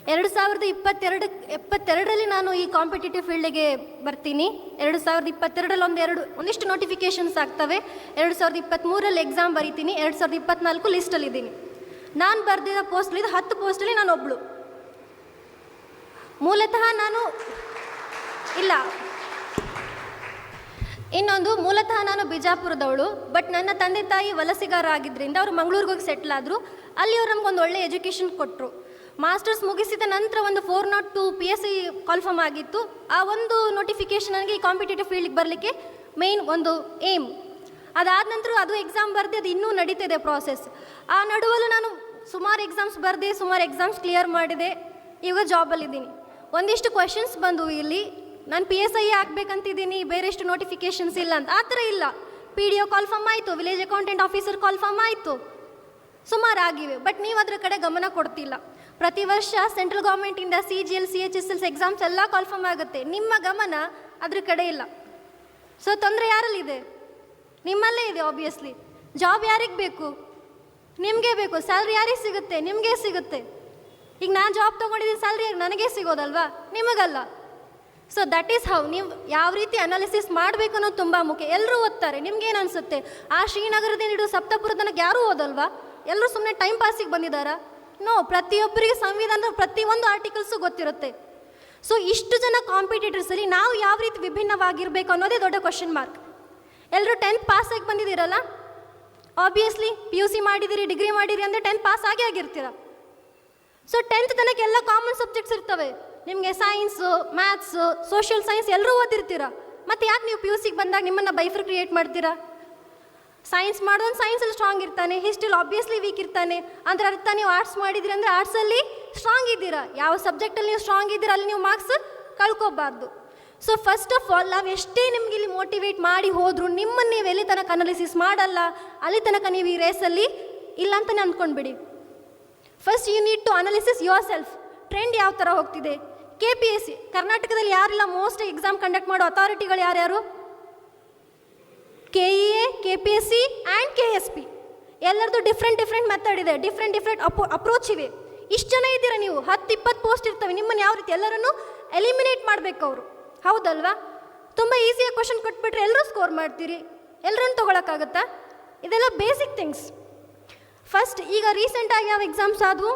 2022ರಲ್ಲಿ ನಾನು ಈ ಕಾಂಪಿಟೇಟಿವ್ ಫೀಲ್ಡಿಗೆ ಬರ್ತೀನಿ. 2022ರಲ್ಲಿ ಒಂದಿಷ್ಟು ನೋಟಿಫಿಕೇಷನ್ಸ್ ಆಗ್ತವೆ. 2023ರಲ್ಲಿ ಎಕ್ಸಾಮ್ ಬರೀತೀನಿ. 2024 ಲಿಸ್ಟಲ್ಲಿದ್ದೀನಿ. ನಾನು ಬರೆದಿರೋ ಪೋಸ್ಟಲ್ಲಿ 10 ಪೋಸ್ಟಲ್ಲಿ ನಾನು ಒಬ್ಬಳು. ಮೂಲತಃ ನಾನು ಬಿಜಾಪುರದವಳು. ಬಟ್ ನನ್ನ ತಂದೆ ತಾಯಿ ವಲಸಿಗಾರ ಆಗಿದ್ದರಿಂದ ಅವರು ಮಂಗಳೂರಿಗೆ ಹೋಗಿ ಸೆಟ್ಲ್ ಆದರು. ಅಲ್ಲಿ ಅವ್ರು ನಮಗೊಂದು ಒಳ್ಳೆ ಎಜುಕೇಷನ್ ಕೊಟ್ಟರು. ಮಾಸ್ಟರ್ಸ್ ಮುಗಿಸಿದ ನಂತರ ಒಂದು 402 PSC ಕಾಲ್ಫರ್ಮ್ ಆಗಿತ್ತು. ಆ ಒಂದು ನೋಟಿಫಿಕೇಷನ್ ನನಗೆ ಈ ಕಾಂಪಿಟೇಟಿವ್ ಫೀಲ್ಡಿಗೆ ಬರಲಿಕ್ಕೆ ಮೇಯ್ನ್ ಒಂದು ಏಮ್. ಅದಾದ ನಂತರ ಅದು ಎಕ್ಸಾಮ್ ಬರೆದು ಅದು ಇನ್ನೂ ನಡೀತಿದೆ ಪ್ರಾಸೆಸ್. ಆ ನಡುವಲ್ಲೂ ನಾನು ಸುಮಾರು ಎಕ್ಸಾಮ್ಸ್ ಬರೆದೆ, ಸುಮಾರು ಎಕ್ಸಾಮ್ಸ್ ಕ್ಲಿಯರ್ ಮಾಡಿದೆ. ಇವಾಗ ಜಾಬಲ್ಲಿದ್ದೀನಿ. ಒಂದಿಷ್ಟು ಕ್ವೆಶನ್ಸ್ ಬಂದು ಇಲ್ಲಿ ನಾನು PSI ಆಗಬೇಕಂತಿದ್ದೀನಿ, ಬೇರೆಷ್ಟು ನೋಟಿಫಿಕೇಷನ್ಸ್ ಇಲ್ಲ ಅಂತ. ಆ ಥರ ಇಲ್ಲ. PDO ಕಾಲ್ಫರ್ಮ್ ಆಯಿತು, ವಿಲೇಜ್ ಅಕೌಂಟೆಂಟ್ ಆಫೀಸರ್ ಕಾಲ್ಫರ್ಮ್ ಆಯಿತು, ಸುಮಾರು ಆಗಿವೆ. ಬಟ್ ನೀವು ಅದರ ಕಡೆ ಗಮನ ಕೊಡ್ತಿಲ್ಲ. ಪ್ರತಿ ವರ್ಷ ಸೆಂಟ್ರಲ್ ಗೌರ್ಮೆಂಟಿಂದ CGL CHSLs ಎಕ್ಸಾಮ್ಸ್ ಎಲ್ಲ ಕಾಲ್ಫರ್ಮ್ ಆಗುತ್ತೆ. ನಿಮ್ಮ ಗಮನ ಅದ್ರ ಕಡೆ ಇಲ್ಲ. ಸೊ ತೊಂದರೆ ಯಾರಲ್ಲಿದೆ? ನಿಮ್ಮಲ್ಲೇ ಇದೆ. ಆಬ್ವಿಯಸ್ಲಿ ಜಾಬ್ ಯಾರಿಗೆ ಬೇಕು? ನಿಮಗೆ ಬೇಕು. ಸ್ಯಾಲ್ರಿ ಯಾರಿಗೆ ಸಿಗುತ್ತೆ? ನಿಮಗೆ ಸಿಗುತ್ತೆ. ಈಗ ನಾನು ಜಾಬ್ ತೊಗೊಂಡಿದ್ದೀನಿ, ಸ್ಯಾಲ್ರಿ ನನಗೆ ಸಿಗೋದಲ್ವಾ, ನಿಮಗಲ್ಲ. ಸೊ ದಟ್ ಈಸ್ ಹೌ ನೀವು ಯಾವ ರೀತಿ ಅನಾಲಿಸಿಸ್ ಮಾಡಬೇಕು ಅನ್ನೋದು ತುಂಬ ಮುಖ್ಯ. ಎಲ್ಲರೂ ಓದ್ತಾರೆ. ನಿಮ್ಗೇನು ಅನಿಸುತ್ತೆ? ಆ ಶ್ರೀನಗರದಿಂದ ಹಿಡಿದು ಸಪ್ತಪುರ ತನಕ ಯಾರೂ ಓದಲ್ವಾ? ಎಲ್ಲರೂ ಸುಮ್ಮನೆ ಟೈಮ್ ಪಾಸಿಗೆ ಬಂದಿದ್ದಾರಾ? ನೋ. ಪ್ರತಿಯೊಬ್ಬರಿಗೆ ಸಂವಿಧಾನದ ಪ್ರತಿಯೊಂದು ಆರ್ಟಿಕಲ್ಸು ಗೊತ್ತಿರುತ್ತೆ. ಸೊ ಇಷ್ಟು ಜನ ಕಾಂಪಿಟೇಟರ್ಸಲ್ಲಿ ನಾವು ಯಾವ ರೀತಿ ವಿಭಿನ್ನವಾಗಿರಬೇಕು ಅನ್ನೋದೇ ದೊಡ್ಡ ಕ್ವಶನ್ ಮಾರ್ಕ್. ಎಲ್ಲರೂ 10th ಪಾಸಾಗಿ ಬಂದಿದ್ದೀರಲ್ಲ, ಆಬ್ವಿಯಸ್ಲಿ PUC ಮಾಡಿದಿರಿ, ಡಿಗ್ರಿ ಮಾಡಿರಿ ಅಂದರೆ 10th ಪಾಸ್ ಆಗಿರ್ತೀರ. ಸೊ 10th ತನಕ ಎಲ್ಲ ಕಾಮನ್ ಸಬ್ಜೆಕ್ಟ್ಸ್ ಇರ್ತವೆ. ನಿಮಗೆ ಸೈನ್ಸು, ಮ್ಯಾಥ್ಸು, ಸೋಷಿಯಲ್ ಸೈನ್ಸ್ ಎಲ್ಲರೂ ಓದಿರ್ತೀರ. ಮತ್ತು ಯಾಕೆ ನೀವು PUCಗೆ ಬಂದಾಗ ನಿಮ್ಮನ್ನು ಬೈಫರ್ ಕ್ರಿಯೇಟ್ ಮಾಡ್ತೀರಾ? ಸೈನ್ಸ್ ಮಾಡೋನು ಸೈನ್ಸಲ್ಲಿ ಸ್ಟ್ರಾಂಗ್ ಇರ್ತಾನೆ, ಹಿಸ್ಟ್ರಿಲಿ ಆಬ್ವಿಯಸ್ಲಿ ವೀಕ್ ಇರ್ತಾನೆ. ಅಂದರೆ ಅರ್ಥ ನೀವು ಆರ್ಟ್ಸ್ ಮಾಡಿದಿರಿ ಅಂದರೆ ಆರ್ಟ್ಸಲ್ಲಿ ಸ್ಟ್ರಾಂಗ್ ಇದ್ದೀರಾ. ಯಾವ ಸಬ್ಜೆಕ್ಟಲ್ಲಿ ನೀವು ಸ್ಟ್ರಾಂಗ್ ಇದ್ದೀರಾ ಅಲ್ಲಿ ನೀವು ಮಾರ್ಕ್ಸ್ ಕಳ್ಕೊಬಾರ್ದು. ಸೊ ಫಸ್ಟ್ ಆಫ್ ಆಲ್ ನಾವು ಎಷ್ಟೇ ನಿಮ್ಗೆ ಇಲ್ಲಿ ಮೋಟಿವೇಟ್ ಮಾಡಿ ಹೋದರೂ ನಿಮ್ಮನ್ನು ನೀವು ಎಲ್ಲಿ ತನಕ ಅನಾಲಿಸಿಸ್ ಮಾಡಲ್ಲ, ಅಲ್ಲಿ ತನಕ ನೀವು ಈ ರೇಸಲ್ಲಿ ಇಲ್ಲ ಅಂತಲೇ ಅಂದ್ಕೊಂಡ್ಬಿಡಿ. First you need to analysis yourself. Trend ಯಾವ ಥರ ಹೋಗ್ತಿದೆ? KPSC ಕರ್ನಾಟಕದಲ್ಲಿ ಯಾರೆಲ್ಲ ಮೋಸ್ಟ್ ಎಕ್ಸಾಮ್ ಕಂಡಕ್ಟ್ ಮಾಡೋ ಅಥಾರಿಟಿಗಳು ಯಾರ್ಯಾರು? KEA, KPSC and KSP. ಎಲ್ಲರದ್ದು ಡಿಫ್ರೆಂಟ್ ಮೆಥಡ್ ಇದೆ, ಡಿಫ್ರೆಂಟ್ ಅಪ್ರೋಚ್ ಇವೆ. ಇಷ್ಟು ಜನ ಇದ್ದೀರಾ ನೀವು, 10-20 ಪೋಸ್ಟ್ ಇರ್ತವೆ. ನಿಮ್ಮನ್ನು ಯಾವ ರೀತಿ ಎಲ್ಲರನ್ನು ಎಲಿಮಿನೇಟ್ ಮಾಡಬೇಕು ಅವರು, ಹೌದಲ್ವಾ? ತುಂಬ ಈಸಿಯಾಗಿ ಕ್ವಶನ್ ಕೊಟ್ಬಿಟ್ರೆ ಎಲ್ಲರೂ ಸ್ಕೋರ್ ಮಾಡ್ತೀರಿ, ಎಲ್ಲರನ್ನು ತೊಗೊಳಕ್ಕಾಗತ್ತಾ? ಇದೆಲ್ಲ ಬೇಸಿಕ್ ಥಿಂಗ್ಸ್. ಫಸ್ಟ್ ಈಗ ರೀಸೆಂಟಾಗಿ ಯಾವ ಎಕ್ಸಾಮ್ಸ್ ಆದವು?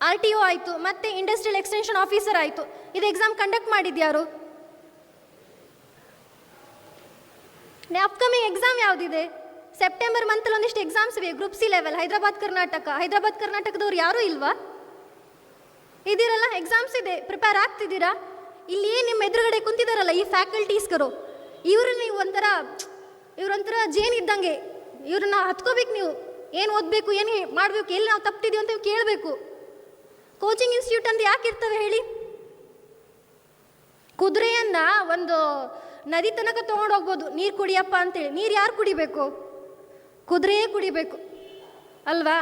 RTO ಆಯಿತು, ಮತ್ತು ಇಂಡಸ್ಟ್ರಿಯಲ್ ಎಕ್ಸ್ಟೆನ್ಷನ್ ಆಫೀಸರ್ ಆಯಿತು. ಇದು ಎಕ್ಸಾಮ್ ಕಂಡಕ್ಟ್ ಮಾಡಿದ್ಯಾರು? ಅಪ್ಕಮಿಂಗ್ ಎಕ್ಸಾಮ್ ಯಾವುದಿದೆ? ಸೆಪ್ಟೆಂಬರ್ ಮಂತಲ್ಲಿ ಒಂದಿಷ್ಟು ಎಕ್ಸಾಮ್ಸ್ ಇವೆ. ಗ್ರೂಪ್ C ಲೆವೆಲ್, ಹೈದರಾಬಾದ್ ಕರ್ನಾಟಕದವ್ರು ಯಾರೂ ಇಲ್ವಾ? ಇದ್ದೀರಲ್ಲ, ಎಕ್ಸಾಮ್ಸ್ ಇದೆ, ಪ್ರಿಪೇರ್ ಆಗ್ತಿದ್ದೀರಾ? ಇಲ್ಲಿ ನಿಮ್ಮ ಎದುರುಗಡೆ ಕುಂತಿದ್ದಾರಲ್ಲ ಈ ಫ್ಯಾಕಲ್ಟೀಸ್ಗರು, ಇವರೊಂಥರ ಜೇನ್ ಇದ್ದಂಗೆ. ಇವ್ರನ್ನ ಹತ್ಕೋಬೇಕು ನೀವು. ಏನು ಓದಬೇಕು, ಏನು ಮಾಡಬೇಕು, ಎಲ್ಲಿ ನಾವು ತಪ್ಪಿದ್ದೀವಿ ಅಂತ ಕೇಳಬೇಕು. ಕೋಚಿಂಗ್ ಇನ್ಸ್ಟಿಟ್ಯೂಟ್ ಅಂತ ಯಾಕೆ ಇರ್ತವೆ ಹೇಳಿ? ಕುದುರೆಯನ್ನು ಒಂದು ನದಿ ತನಕ ತೊಗೊಂಡು ಹೋಗ್ಬೋದು, ನೀರು ಕುಡಿಯಪ್ಪ ಅಂತೇಳಿ. ನೀರು ಯಾರು ಕುಡಿಬೇಕು? ಕುದುರೆಯೇ ಕುಡಿಬೇಕು ಅಲ್ವಾ?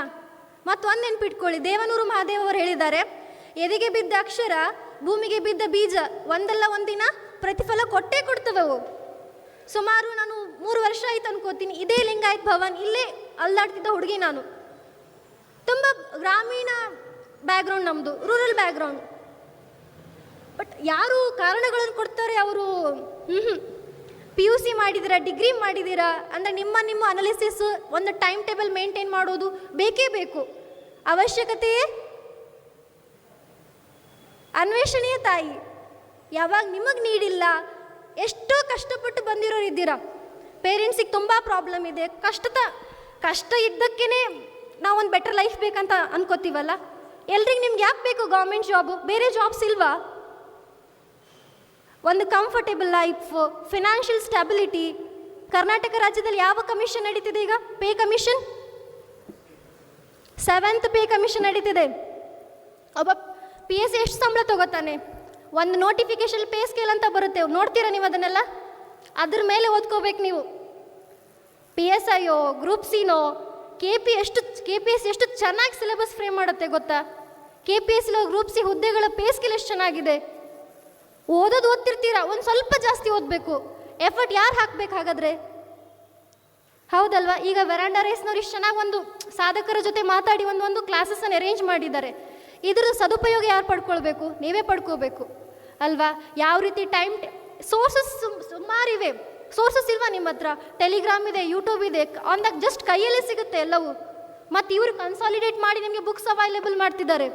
ಮತ್ತು ಒಂದು ನೆನ್ಪಿಟ್ಕೊಳ್ಳಿ, ದೇವನೂರು ಮಹಾದೇವ್ ಅವರು ಹೇಳಿದ್ದಾರೆ, ಎದೆಗೆ ಬಿದ್ದ ಅಕ್ಷರ, ಭೂಮಿಗೆ ಬಿದ್ದ ಬೀಜ, ಒಂದಲ್ಲ ಒಂದಿನ ಪ್ರತಿಫಲ ಕೊಟ್ಟೇ ಕೊಡ್ತವೆ. ಸುಮಾರು ನಾನು 3 ವರ್ಷ ಆಯ್ತು ಅನ್ಕೋತೀನಿ ಇದೇ ಲಿಂಗಾಯತ್ ಭವನ್ ಇಲ್ಲೇ ಅಲ್ಲಾಡ್ತಿದ್ದ ಹುಡುಗಿ ನಾನು. ತುಂಬ ಗ್ರಾಮೀಣ ಬ್ಯಾಕ್ಗ್ರೌಂಡ್ ನಮ್ಮದು, ರೂರಲ್ ಬ್ಯಾಕ್ಗ್ರೌಂಡ್. ಬಟ್ ಯಾರು ಕಾರಣಗಳನ್ನು ಕೊಡ್ತಾರೆ? ಅವರು PUC ಮಾಡಿದ್ದೀರಾ, ಡಿಗ್ರಿ ಮಾಡಿದ್ದೀರಾ ಅಂದರೆ ನಿಮ್ಮ ಅನಾಲಿಸಿಸ್, ಒಂದು ಟೈಮ್ ಟೇಬಲ್ ಮೇಂಟೈನ್ ಮಾಡೋದು ಬೇಕೇ ಬೇಕು. ಅವಶ್ಯಕತೆಯೇ ಅನ್ವೇಷಣೆಯ ತಾಯಿ. ಯಾವಾಗ ನಿಮಗೆ ನೀಡಿಲ್ಲ, ಎಷ್ಟೋ ಕಷ್ಟಪಟ್ಟು ಬಂದಿರೋರು ಇದ್ದೀರಾ. ಪೇರೆಂಟ್ಸಿಗೆ ತುಂಬ ಪ್ರಾಬ್ಲಮ್ ಇದೆ, ಕಷ್ಟ ಇದ್ದಕ್ಕೇ ನಾವೊಂದು ಬೆಟರ್ ಲೈಫ್ ಬೇಕಂತ ಅನ್ಕೋತೀವಲ್ಲ. ಎಲ್ರಿಗೆ ನಿಮ್ಗೆ ಯಾಕೆ ಬೇಕು ಗೌರ್ಮೆಂಟ್ ಜಾಬು? ಬೇರೆ ಜಾಬ್ಸ್ ಇಲ್ವಾ? ಒಂದು comfortable life, financial stability. Karnataka ರಾಜ್ಯದಲ್ಲಿ ಯಾವ ಕಮಿಷನ್ ನಡೀತಿದೆ ಈಗ? Pay commission, 7th pay commission ನಡೀತಿದೆ. ಒಬ್ಬ PSC ಎಷ್ಟು ಸಂಬಳ ತಗೋತಾನೆ? ಒಂದು ನೋಟಿಫಿಕೇಶನ್ ಪೇ ಸ್ಕೇಲ್ ಅಂತ ಬರುತ್ತೆ, ನೋಡ್ತೀರಾ ನೀವು ಅದನ್ನೆಲ್ಲ? ಅದ್ರ ಮೇಲೆ ಓದ್ಕೋಬೇಕು ನೀವು. PSIಯೋ, ಗ್ರೂಪ್ Cನೋ, KPSC ಎಷ್ಟು ಚೆನ್ನಾಗಿ ಸಿಲೆಬಸ್ ಫ್ರೇಮ್ ಮಾಡುತ್ತೆ ಗೊತ್ತಾ? KPSC ಗ್ರೂಪ್ C ಹುದ್ದೆಗಳ ಪೇ ಸ್ಕೇಲ್ ಎಷ್ಟು ಚೆನ್ನಾಗಿದೆ. ಓದ್ತಿರ್ತೀರಾ, ಒಂದು ಸ್ವಲ್ಪ ಜಾಸ್ತಿ ಓದಬೇಕು. ಎಫರ್ಟ್ ಯಾರು ಹಾಕ್ಬೇಕು ಹಾಗಾದರೆ? ಹೌದಲ್ವಾ? ಈಗ ವೆರಾಂಡಾ ರೇಸ್ನವ್ರು ಇಷ್ಟು ಚೆನ್ನಾಗಿ ಒಂದು ಸಾಧಕರ ಜೊತೆ ಮಾತಾಡಿ ಒಂದು ಕ್ಲಾಸಸ್ಸನ್ನು ಅರೇಂಜ್ ಮಾಡಿದ್ದಾರೆ. ಇದ್ರ ಸದುಪಯೋಗ ಯಾರು ಪಡ್ಕೊಳ್ಬೇಕು? ನೀವೇ ಪಡ್ಕೋಬೇಕು ಅಲ್ವಾ? ಯಾವ ರೀತಿ ಟೈಮ್ ಸೋರ್ಸಸ್ ಸುಮಾರಿವೆ. ಸೋರ್ಸಸ್ ಇಲ್ವಾ ನಿಮ್ಮ ಹತ್ರ? ಟೆಲಿಗ್ರಾಮ್ ಇದೆ, ಯೂಟ್ಯೂಬ್ ಇದೆ, ಅಂದಾಗ ಜಸ್ಟ್ ಕೈಯಲ್ಲೇ ಸಿಗುತ್ತೆ ಎಲ್ಲವೂ. ಮತ್ತು ಇವರು ಕನ್ಸಾಲಿಡೇಟ್ ಮಾಡಿ ನಿಮಗೆ ಬುಕ್ಸ್ ಅವೈಲೇಬಲ್ ಮಾಡ್ತಿದ್ದಾರೆ.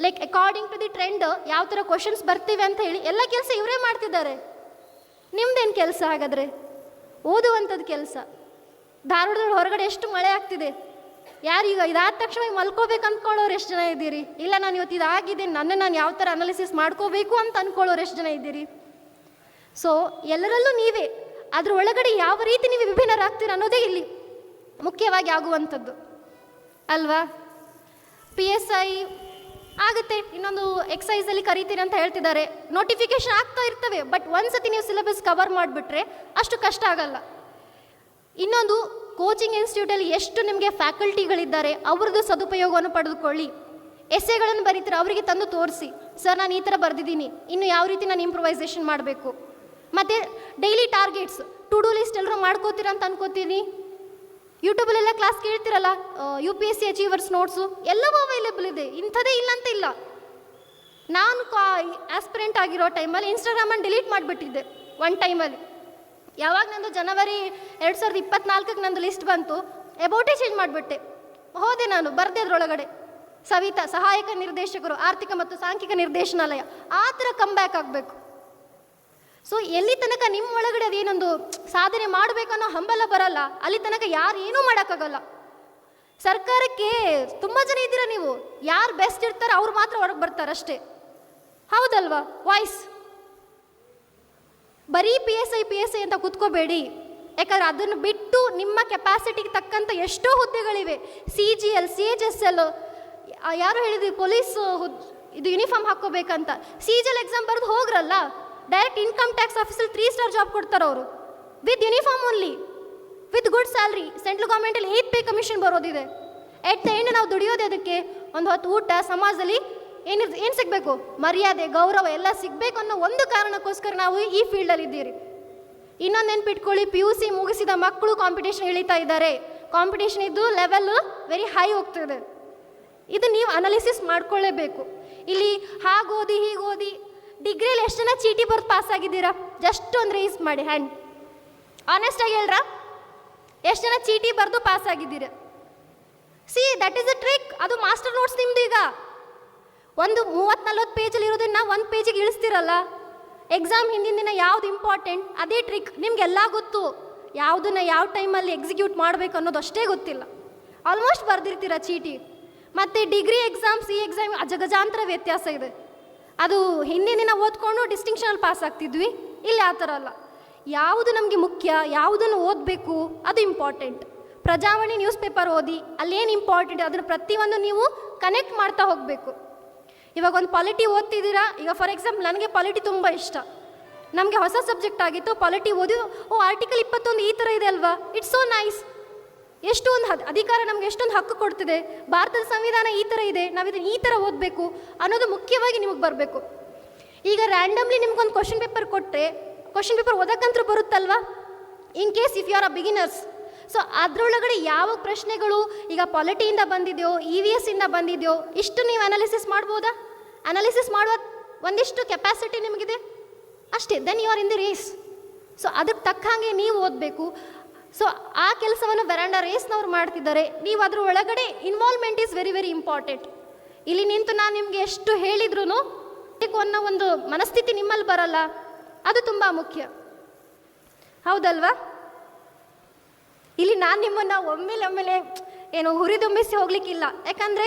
Like according to the trend ಯಾವ ಥರ ಕ್ವಶನ್ಸ್ ಬರ್ತಿವೆ ಅಂತ ಹೇಳಿ ಎಲ್ಲ ಕೆಲಸ ಇವರೇ ಮಾಡ್ತಿದ್ದಾರೆ. ನಿಮ್ದೇನು ಕೆಲಸ ಹಾಗಾದರೆ? ಓದುವಂಥದ್ದು ಕೆಲಸ. ಧಾರವಾಡದ ಹೊರಗಡೆ ಎಷ್ಟು ಮಳೆ ಆಗ್ತಿದೆ. ಯಾರೀಗ ಇದಾದ ತಕ್ಷಣ ಮಲ್ಕೋಬೇಕು ಅಂದ್ಕೊಳ್ಳೋರು ಎಷ್ಟು ಜನ ಇದ್ದೀರಿ? ಇಲ್ಲ ನಾನು ಇವತ್ತು ಇದಾಗಿದೆ, ನಾನು ಯಾವ ಥರ ಅನಾಲಿಸಿಸ್ ಮಾಡ್ಕೋಬೇಕು ಅಂತ ಅಂದ್ಕೊಳ್ಳೋರು ಎಷ್ಟು ಜನ ಇದ್ದೀರಿ? ಸೊ ಎಲ್ಲರಲ್ಲೂ ನೀವೇ ಅದ್ರ ಒಳಗಡೆ ಯಾವ ರೀತಿ ನೀವು ವಿಭಿನ್ನರಾಗ್ತೀರ ಅನ್ನೋದೇ ಇಲ್ಲಿ ಮುಖ್ಯವಾಗಿ ಆಗುವಂಥದ್ದು ಅಲ್ವಾ? PSI ಆಗುತ್ತೆ, ಇನ್ನೊಂದು ಎಕ್ಸೈಸಲ್ಲಿ ಕರೀತೀರಿ ಅಂತ ಹೇಳ್ತಿದ್ದಾರೆ. ನೋಟಿಫಿಕೇಶನ್ ಆಗ್ತಾ ಇರ್ತವೆ, ಬಟ್ ಒಂದ್ಸತಿ ನೀವು ಸಿಲೆಬಸ್ ಕವರ್ ಮಾಡಿಬಿಟ್ರೆ ಅಷ್ಟು ಕಷ್ಟ ಆಗಲ್ಲ. ಇನ್ನೊಂದು, ಕೋಚಿಂಗ್ ಇನ್ಸ್ಟಿಟ್ಯೂಟಲ್ಲಿ ಎಷ್ಟು ನಿಮಗೆ ಫ್ಯಾಕಲ್ಟಿಗಳಿದ್ದಾರೆ ಅವ್ರದ್ದು ಸದುಪಯೋಗವನ್ನು ಪಡೆದುಕೊಳ್ಳಿ. ಎಸ್ಸೆಗಳನ್ನು ಬರೀತಾರೆ, ಅವರಿಗೆ ತಂದು ತೋರಿಸಿ, ಸರ್ ನಾನು ಈ ಥರ ಬರೆದಿದ್ದೀನಿ, ಇನ್ನು ಯಾವ ರೀತಿ ನಾನು ಇಂಪ್ರೊವೈಸೇಷನ್ ಮಾಡಬೇಕು. ಮತ್ತು daily targets, to do list ಎಲ್ಲರೂ ಮಾಡ್ಕೋತೀರ ಅಂತ ಅನ್ಕೋತೀನಿ. ಯೂಟ್ಯೂಬಲ್ಲೆಲ್ಲ ಕ್ಲಾಸ್ ಕೇಳ್ತಿರಲ್ಲ, UPSC ಅಚೀವರ್ಸ್ ನೋಟ್ಸು ಎಲ್ಲವೂ ಅವೈಲೇಬಲ್ ಇದೆ, ಇಂಥದ್ದೇ ಇಲ್ಲ ಅಂತ ಇಲ್ಲ. ನಾನು ಆಸ್ಪಿರೆಂಟ್ ಆಗಿರೋ ಟೈಮಲ್ಲಿ ಇನ್ಸ್ಟಾಗ್ರಾಮನ್ನು ಡಿಲೀಟ್ ಮಾಡಿಬಿಟ್ಟಿದ್ದೆ ಒನ್ ಟೈಮಲ್ಲಿ. ಯಾವಾಗ ನಂದು ಜನವರಿ 2024ಕ್ಕೆ ನಂದು ಲಿಸ್ಟ್ ಬಂತು, ಅಬೌಟೇ ಚೇಂಜ್ ಮಾಡಿಬಿಟ್ಟೆ. ಹೋದೆ ನಾನು, ಬರೆದೆ ಅದರೊಳಗಡೆ ಸವಿತಾ, ಸಹಾಯಕ ನಿರ್ದೇಶಕರು, ಆರ್ಥಿಕ ಮತ್ತು ಸಾಂಖ್ಯಿಕ ನಿರ್ದೇಶನಾಲಯ, ಆ ಥರ ಕಮ್ ಬ್ಯಾಕ್ ಆಗಬೇಕು. ಸೊ ಎಲ್ಲಿ ತನಕ ನಿಮ್ಮ ಒಳಗಡೆ ಅದೇನೊಂದು ಸಾಧನೆ ಮಾಡಬೇಕನ್ನೋ ಹಂಬಲ ಬರಲ್ಲ, ಅಲ್ಲಿ ತನಕ ಯಾರು ಏನೂ ಮಾಡೋಕ್ಕಾಗಲ್ಲ. ಸರ್ಕಾರಕ್ಕೆ ತುಂಬ ಜನ ಇದ್ದೀರಾ ನೀವು, ಯಾರು ಬೆಸ್ಟ್ ಇರ್ತಾರೆ ಅವ್ರು ಮಾತ್ರ ಹೊರಗೆ ಬರ್ತಾರೆ ಅಷ್ಟೇ, ಹೌದಲ್ವಾ? ವಾಯ್ಸ್ ಬರೀ PSI ಅಂತ ಕೂತ್ಕೋಬೇಡಿ. ಯಾಕಂದರೆ ಅದನ್ನು ಬಿಟ್ಟು ನಿಮ್ಮ ಕೆಪಾಸಿಟಿಗೆ ತಕ್ಕಂಥ ಎಷ್ಟೋ ಹುದ್ದೆಗಳಿವೆ. CGL, CHSL, ಯಾರು ಹೇಳಿದ್ವಿ ಪೊಲೀಸ್ ಇದು ಯೂನಿಫಾರ್ಮ್ ಹಾಕ್ಕೋಬೇಕಂತ. CGL ಎಕ್ಸಾಮ್ ಬರೆದು ಹೋಗ್ರಲ್ಲ, ಡೈರೆಕ್ಟ್ ಇನ್ಕಮ್ ಟ್ಯಾಕ್ಸ್ ಆಫೀಸಲ್ಲಿ 3 ಸ್ಟಾರ್ ಜಾಬ್ ಕೊಡ್ತಾರೆ ಅವರು, with uniform only, with good salary. Central ಗೌರ್ಮೆಂಟಲ್ಲಿ 8 ಪೇ ಕಮಿಷನ್ ಬರೋದಿದೆ. ಎಟ್ ದ ಎಂಡ್ ನಾವು ದುಡಿಯೋದು ಅದಕ್ಕೆ, ಒಂದು ಹೊತ್ತು ಊಟ, ಸಮಾಜದಲ್ಲಿ ಏನು ಸಿಗಬೇಕು, ಮರ್ಯಾದೆ, ಗೌರವ ಎಲ್ಲ ಸಿಗಬೇಕು ಅನ್ನೋ ಒಂದು ಕಾರಣಕ್ಕೋಸ್ಕರ ನಾವು ಈ ಫೀಲ್ಡಲ್ಲಿ ಇದ್ದೀರಿ. ಇನ್ನೊಂದು ನೆನ್ಪಿಟ್ಕೊಳ್ಳಿ, PUC ಮುಗಿಸಿದ ಮಕ್ಕಳು ಕಾಂಪಿಟೇಷನ್ ಇಳಿತಾ ಇದ್ದಾರೆ. ಕಾಂಪಿಟೇಷನ್ ಇದ್ದು ಲೆವೆಲ್ ವೆರಿ ಹೈ ಹೋಗ್ತಿದೆ. ಇದು ನೀವು ಅನಾಲಿಸಿಸ್ ಮಾಡ್ಕೊಳ್ಳೇಬೇಕು. ಇಲ್ಲಿ ಹಾಗೋದಿ ಹೀಗೋದಿ, ಡಿಗ್ರಿಯಲ್ಲಿ ಎಷ್ಟು ಜನ ಚೀಟಿ ಬರೆದು ಪಾಸ್ ಆಗಿದ್ದೀರಾ? ಜಸ್ಟ್ ಒಂದು ರೇಸ್ ಮಾಡಿ ಹ್ಯಾಂಡ್, ಆನೆಸ್ಟಾಗಿ ಹೇಳ್ರ, ಎಷ್ಟು ಜನ ಚೀಟಿ ಬರೆದು ಪಾಸ್ ಆಗಿದ್ದೀರಾ? See that is a trick. ಅದು ಮಾಸ್ಟರ್ ನೋಟ್ಸ್ ನಿಮ್ಮದು. ಈಗ ಒಂದು 30-40 ಪೇಜಲ್ಲಿ ಇರೋದನ್ನ ಒಂದು ಪೇಜಿಗೆ ಇಳಿಸ್ತಿರಲ್ಲ. ಎಕ್ಸಾಮ್ ಹಿಂದಿನ ದಿನ ಯಾವ್ದು ಇಂಪಾರ್ಟೆಂಟ್, ಅದೇ ಟ್ರಿಕ್ ನಿಮಗೆಲ್ಲ ಗೊತ್ತು. ಯಾವುದನ್ನು ಯಾವ ಟೈಮಲ್ಲಿ ಎಕ್ಸಿಕ್ಯೂಟ್ ಮಾಡಬೇಕು ಅನ್ನೋದು ಅಷ್ಟೇ ಗೊತ್ತಿಲ್ಲ. ಆಲ್ಮೋಸ್ಟ್ ಬರೆದಿರ್ತೀರ ಚೀಟಿ. ಮತ್ತು ಡಿಗ್ರಿ ಎಕ್ಸಾಮ್ಸ್, ಈ ಎಕ್ಸಾಮ್ ಅಜಗಜಾಂತರ ವ್ಯತ್ಯಾಸ ಇದೆ. ಅದು ಹಿಂದಿನ ದಿನ ಓದ್ಕೊಂಡು ಡಿಸ್ಟಿಂಕ್ಷನಲ್ಲಿ ಪಾಸ್ ಆಗ್ತಿದ್ವಿ, ಇಲ್ಲಿ ಆ ಥರ ಅಲ್ಲ. ಯಾವುದು ನಮಗೆ ಮುಖ್ಯ, ಯಾವುದನ್ನು ಓದಬೇಕು ಅದು ಇಂಪಾರ್ಟೆಂಟ್. ಪ್ರಜಾವಾಣಿ ನ್ಯೂಸ್ ಪೇಪರ್ ಓದಿ, ಅಲ್ಲೇನು ಇಂಪಾರ್ಟೆಂಟ್ ಅದನ್ನು ಪ್ರತಿಯೊಂದು ನೀವು ಕನೆಕ್ಟ್ ಮಾಡ್ತಾ ಹೋಗಬೇಕು. ಇವಾಗ ಒಂದು ಪಾಲಿಟಿ ಓದ್ತಿದ್ದೀರಾ, ಈಗ ಫಾರ್ ಎಕ್ಸಾಂಪಲ್ ನನಗೆ ಪಾಲಿಟಿ ತುಂಬ ಇಷ್ಟ, ನಮಗೆ ಹೊಸ ಸಬ್ಜೆಕ್ಟ್ ಆಗಿತ್ತು, ಪಾಲಿಟಿ ಓದಿ, ಆರ್ಟಿಕಲ್ 21 ಈ ಥರ ಇದೆ ಅಲ್ವಾ, ಇಟ್ಸ್ ಸೋ ನೈಸ್. ಎಷ್ಟೊಂದು ಅಧಿಕಾರ ನಮಗೆ ಎಷ್ಟೊಂದು ಹಕ್ಕು ಕೊಡ್ತಿದೆ, ಭಾರತದ ಸಂವಿಧಾನ ಈ ಥರ ಇದೆ, ನಾವಿದನ್ನು ಈ ಥರ ಓದಬೇಕು ಅನ್ನೋದು ಮುಖ್ಯವಾಗಿ ನಿಮಗೆ ಬರಬೇಕು. ಈಗ ರ್ಯಾಂಡಮ್ಲಿ ನಿಮ್ಗೊಂದು ಕ್ವಶನ್ ಪೇಪರ್ ಕೊಟ್ಟರೆ, ಕ್ವಶನ್ ಪೇಪರ್ ಓದಕ್ಕಂತೂ ಬರುತ್ತಲ್ವಾ, in case if you are a beginners. So ಅದರೊಳಗಡೆ ಯಾವ ಪ್ರಶ್ನೆಗಳು ಈಗ ಪಾಲಿಟಿಯಿಂದ ಬಂದಿದೆಯೋ, EVS ಇಂದ ಬಂದಿದೆಯೋ, ಇಷ್ಟು ನೀವು ಅನಾಲಿಸಿಸ್ ಮಾಡ್ಬೋದಾ? ಅನಾಲಿಸಿಸ್ ಮಾಡುವ ಒಂದಿಷ್ಟು ಕೆಪಾಸಿಟಿ ನಿಮಗಿದೆ ಅಷ್ಟೇ, then you are in the race. So ಅದಕ್ಕೆ ತಕ್ಕ ಹಾಗೆ ನೀವು ಓದಬೇಕು. ಸೊ ಆ ಕೆಲಸವನ್ನು ವೆರಾಂಡಾ ರೇಸ್ನವ್ರು ಮಾಡ್ತಿದ್ದಾರೆ. ನೀವು ಅದ್ರ ಒಳಗಡೆ involvement is very very important. ಇಲ್ಲಿ ನಿಂತು ನಾನು ನಿಮಗೆ ಎಷ್ಟು ಹೇಳಿದ್ರು ಅನ್ನೋ ಒಂದು ಮನಸ್ಥಿತಿ ನಿಮ್ಮಲ್ಲಿ ಬರಲ್ಲ, ಅದು ತುಂಬ ಮುಖ್ಯ, ಹೌದಲ್ವಾ? ಇಲ್ಲಿ ನಾನು ನಿಮ್ಮನ್ನು ಒಮ್ಮೆಲೆ ಏನು ಹುರಿದುಂಬಿಸಿ ಹೋಗ್ಲಿಕ್ಕಿಲ್ಲ. ಯಾಕಂದರೆ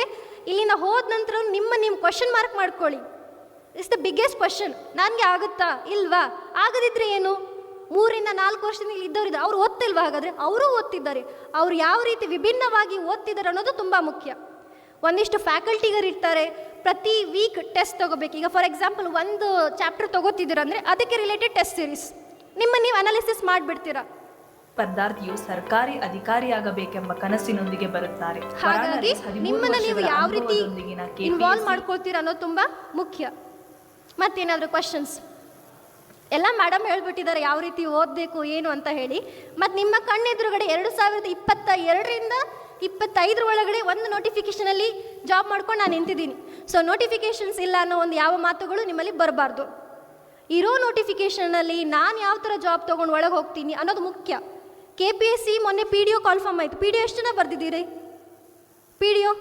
ಇಲ್ಲಿನ ಹೋದ ನಂತರ ನಿಮ್ಮ ಕ್ವಶನ್ ಮಾರ್ಕ್ ಮಾಡ್ಕೊಳ್ಳಿ. It's the biggest question. ನನಗೆ ಆಗುತ್ತಾ ಇಲ್ವಾ? ಆಗದಿದ್ದರೆ ಏನು? 3-4 ವರ್ಷದಿಂದ ಇಲ್ಲಿ ಇದ್ದವರಿದ್ದ, ಅವ್ರು ಓದ್ತಿಲ್ವಾ? ಹಾಗಾದರೆ ಅವರು ಓದ್ತಿದ್ದಾರೆ. ಅವ್ರು ಯಾವ ರೀತಿ ವಿಭಿನ್ನವಾಗಿ ಓದ್ತಿದ್ದಾರೆ ಅನ್ನೋದು ತುಂಬ ಮುಖ್ಯ. ಒಂದಿಷ್ಟು ಫ್ಯಾಕಲ್ಟಿಗರಿರ್ತಾರೆ, ಪ್ರತಿ ವೀಕ್ ಟೆಸ್ಟ್ ತೊಗೋಬೇಕು. ಈಗ ಫಾರ್ ಎಕ್ಸಾಂಪಲ್ ಒಂದು ಚಾಪ್ಟರ್ ತೊಗೋತಿದ್ದೀರಂದರೆ ಅದಕ್ಕೆ ರಿಲೇಟೆಡ್ ಟೆಸ್ಟ್ ಸೀರೀಸ್ ನೀವು ಅನಾಲಿಸಿಸ್ ಮಾಡಿಬಿಡ್ತೀರಾ. ಸ್ಪರ್ಧಾರ್ಥಿಯು ಸರ್ಕಾರಿ ಅಧಿಕಾರಿಯಾಗಬೇಕೆಂಬ ಕನಸಿನೊಂದಿಗೆ ಬರುತ್ತಾರೆ. ಹಾಗಾಗಿ ನಿಮ್ಮನ್ನು ನೀವು ಯಾವ ರೀತಿ ಇನ್ವಾಲ್ವ್ ಮಾಡ್ಕೊಳ್ತೀರ ಅನ್ನೋದು ತುಂಬ ಮುಖ್ಯ. ಮತ್ತೇನಾದರೂ ಕ್ವಶನ್ಸ್? ಎಲ್ಲ ಮೇಡಮ್ ಹೇಳ್ಬಿಟ್ಟಿದ್ದಾರೆ ಯಾವ ರೀತಿ ಓದಬೇಕು ಏನು ಅಂತ ಹೇಳಿ. ಮತ್ತು ನಿಮ್ಮ ಕಣ್ಣೆದುರುಗಡೆ 2022ರಿಂದ 25 ಒಳಗಡೆ ಒಂದು ನೋಟಿಫಿಕೇಷನಲ್ಲಿ ಜಾಬ್ ಮಾಡ್ಕೊಂಡು ನಾನು ನಿಂತಿದ್ದೀನಿ. ಸೊ ನೋಟಿಫಿಕೇಷನ್ಸ್ ಇಲ್ಲ ಅನ್ನೋ ಒಂದು ಯಾವ ಮಾತುಗಳು ನಿಮ್ಮಲ್ಲಿ ಬರಬಾರ್ದು. ಇರೋ ನೋಟಿಫಿಕೇಷನಲ್ಲಿ ನಾನು ಯಾವ ಥರ ಜಾಬ್ ತೊಗೊಂಡು ಒಳಗೆ ಹೋಗ್ತೀನಿ ಅನ್ನೋದು ಮುಖ್ಯ. KPSC ಮೊನ್ನೆ PDO ಕಾಲ್ಫಾರ್ಮ್ ಆಯಿತು. PDO ಎಷ್ಟು ಜನ ಬರ್ದಿದ್ದೀರಿ? PDO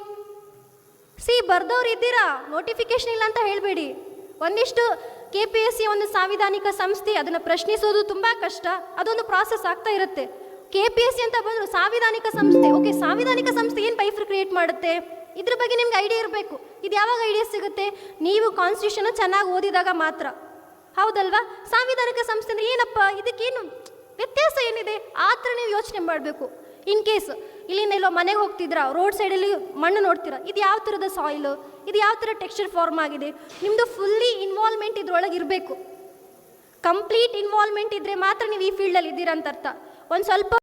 ಬರ್ದವ್ರು ಇದ್ದೀರಾ, ನೋಟಿಫಿಕೇಷನ್ ಇಲ್ಲ ಅಂತ ಹೇಳಬೇಡಿ. ಒಂದಿಷ್ಟು KPSC ಒಂದು ಸಾಂವಿಧಾನಿಕ ಸಂಸ್ಥೆ, ಅದನ್ನು ಪ್ರಶ್ನಿಸೋದು ತುಂಬ ಕಷ್ಟ, ಅದೊಂದು ಪ್ರಾಸೆಸ್ ಆಗ್ತಾ ಇರುತ್ತೆ. KPSC ಅಂತ ಬಂದರು ಸಾಂವಿಧಾನಿಕ ಸಂಸ್ಥೆ. ಓಕೆ, ಸಾಂವಿಧಾನಿಕ ಸಂಸ್ಥೆ ಏನು ಪೈಫರ್ ಕ್ರಿಯೇಟ್ ಮಾಡುತ್ತೆ, ಇದ್ರ ಬಗ್ಗೆ ನಿಮ್ಗೆ ಐಡಿಯಾ ಇರಬೇಕು. ಇದು ಯಾವಾಗ ಐಡಿಯಾ ಸಿಗುತ್ತೆ? ನೀವು ಕಾನ್ಸ್ಟಿಟ್ಯೂಷನ್ ಚೆನ್ನಾಗಿ ಓದಿದಾಗ ಮಾತ್ರ, ಹೌದಲ್ವಾ? ಸಾಂವಿಧಾನಿಕ ಸಂಸ್ಥೆ ಅಂದರೆ ಏನಪ್ಪ, ಇದಕ್ಕೇನು ವ್ಯತ್ಯಾಸ ಏನಿದೆ ಆ ಥರ ನೀವು ಯೋಚನೆ ಮಾಡಬೇಕು. ಇನ್ ಕೇಸ್ ಇಲ್ಲಿಂದ ಎಲ್ಲೋ ಮನೆಗೆ ಹೋಗ್ತಿದ್ರಾ, ರೋಡ್ ಸೈಡಲ್ಲಿ ಮಣ್ಣು ನೋಡ್ತೀರಾ, ಇದು ಯಾವ ಥರದ ಸಾಯಿಲು, ಇದು ಯಾವ ಥರ ಟೆಕ್ಸ್ಚರ್ ಫಾರ್ಮ್ ಆಗಿದೆ, ನಿಮ್ಮದು ಫುಲ್ಲಿ ಇನ್ವಾಲ್ವ್ಮೆಂಟ್ ಇದ್ರೊಳಗೆ ಇರಬೇಕು. ಕಂಪ್ಲೀಟ್ ಇನ್ವಾಲ್ವ್ಮೆಂಟ್ ಇದ್ದರೆ ಮಾತ್ರ ನೀವು ಈ ಫೀಲ್ಡಲ್ಲಿ ಇದ್ದೀರಾ ಅಂತ ಅರ್ಥ. ಒಂದು ಸ್ವಲ್ಪ